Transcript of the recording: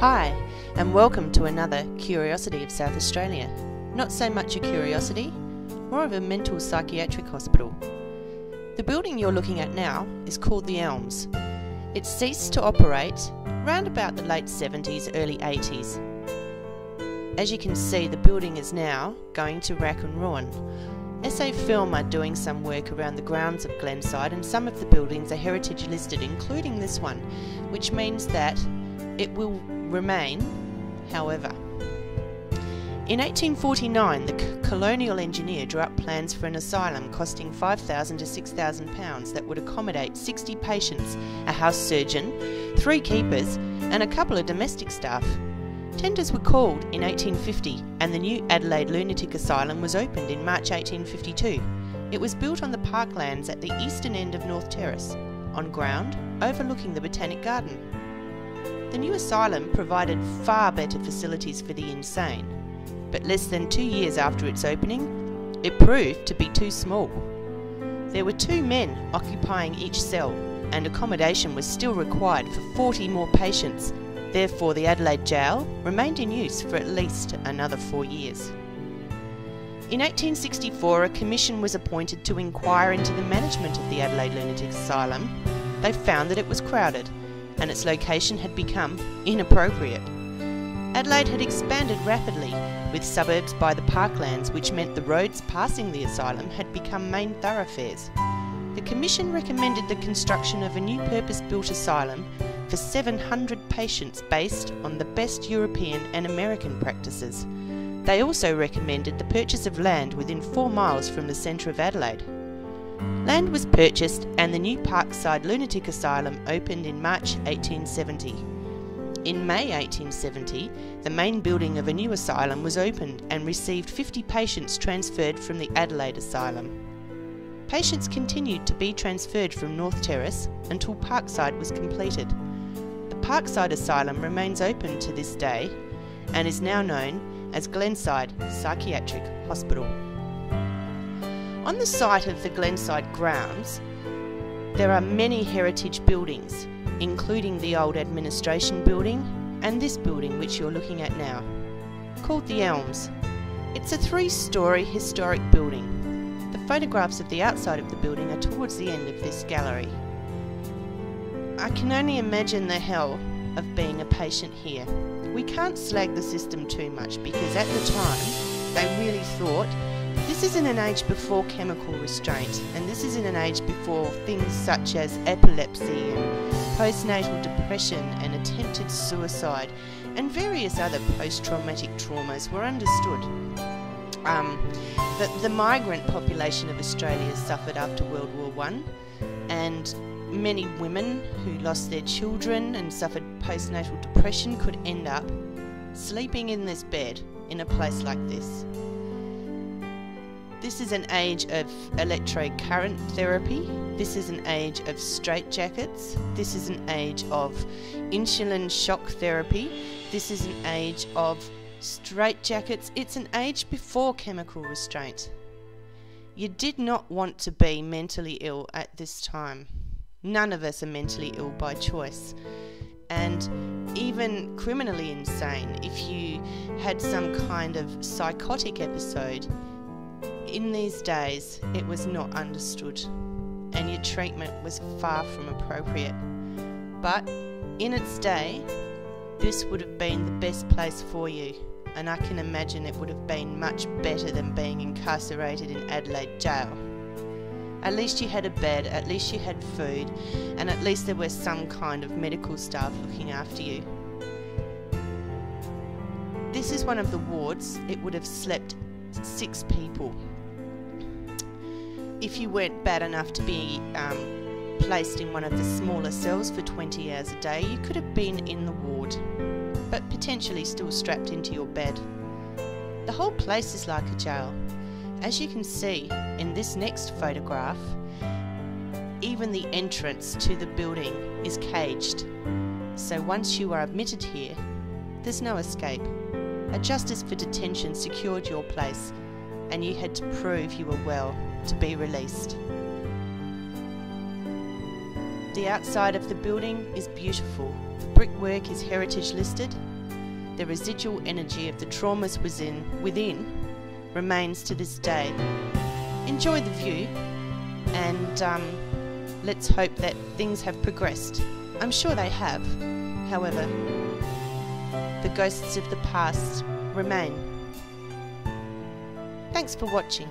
Hi, and welcome to another Curiosity of South Australia. Not so much a curiosity, more of a mental psychiatric hospital. The building you're looking at now is called the Elms. It ceased to operate round about the late 70s, early 80s. As you can see, the building is now going to rack and ruin. SA Film are doing some work around the grounds of Glenside, and some of the buildings are heritage listed, including this one, which means that it will remain, however. In 1849, the colonial engineer drew up plans for an asylum costing £5,000 to £6,000 that would accommodate 60 patients, a house surgeon, 3 keepers and a couple of domestic staff. Tenders were called in 1850 and the new Adelaide Lunatic Asylum was opened in March 1852. It was built on the parklands at the eastern end of North Terrace, on ground overlooking the Botanic Garden. The new asylum provided far better facilities for the insane, but less than 2 years after its opening, it proved to be too small. There were 2 men occupying each cell, and accommodation was still required for 40 more patients. Therefore, the Adelaide Jail remained in use for at least another 4 years. In 1864, a commission was appointed to inquire into the management of the Adelaide Lunatic Asylum. They found that it was crowded, and its location had become inappropriate. Adelaide had expanded rapidly, with suburbs by the parklands, which meant the roads passing the asylum had become main thoroughfares. The Commission recommended the construction of a new purpose-built asylum for 700 patients based on the best European and American practices. They also recommended the purchase of land within 4 miles from the centre of Adelaide. Land was purchased and the new Parkside Lunatic Asylum opened in March 1870. In May 1870, the main building of a new asylum was opened and received 50 patients transferred from the Adelaide Asylum. Patients continued to be transferred from North Terrace until Parkside was completed. The Parkside Asylum remains open to this day and is now known as Glenside Psychiatric Hospital. On the site of the Glenside grounds, there are many heritage buildings, including the old administration building and this building which you're looking at now, called the Elms. It's a 3-storey historic building. The photographs of the outside of the building are towards the end of this gallery. I can only imagine the hell of being a patient here. We can't slag the system too much because at the time they really thought this is in an age before chemical restraint, and this is in an age before things such as epilepsy and postnatal depression and attempted suicide and various other post-traumatic traumas were understood. The migrant population of Australia suffered after World War I, and many women who lost their children and suffered postnatal depression could end up sleeping in this bed in a place like this. This is an age of electrode current therapy. This is an age of straitjackets. This is an age of insulin shock therapy. This is an age of straitjackets. It's an age before chemical restraint. You did not want to be mentally ill at this time. None of us are mentally ill by choice. And even criminally insane, if you had some kind of psychotic episode, in these days it was not understood and your treatment was far from appropriate. But in its day, this would have been the best place for you, and I can imagine it would have been much better than being incarcerated in Adelaide Jail. At least you had a bed, at least you had food, and at least there was some kind of medical staff looking after you. This is one of the wards. It would have slept 6 people. If you weren't bad enough to be placed in one of the smaller cells for 20 hours a day, you could have been in the ward, but potentially still strapped into your bed. The whole place is like a jail. As you can see in this next photograph, even the entrance to the building is caged. So once you are admitted here, there's no escape. A justice for detention secured your place, and you had to prove you were well to be released. The outside of the building is beautiful. The brickwork is heritage listed, the residual energy of the traumas within remains to this day. Enjoy the view, and let's hope that things have progressed. I'm sure they have. However, the ghosts of the past remain. Thanks for watching.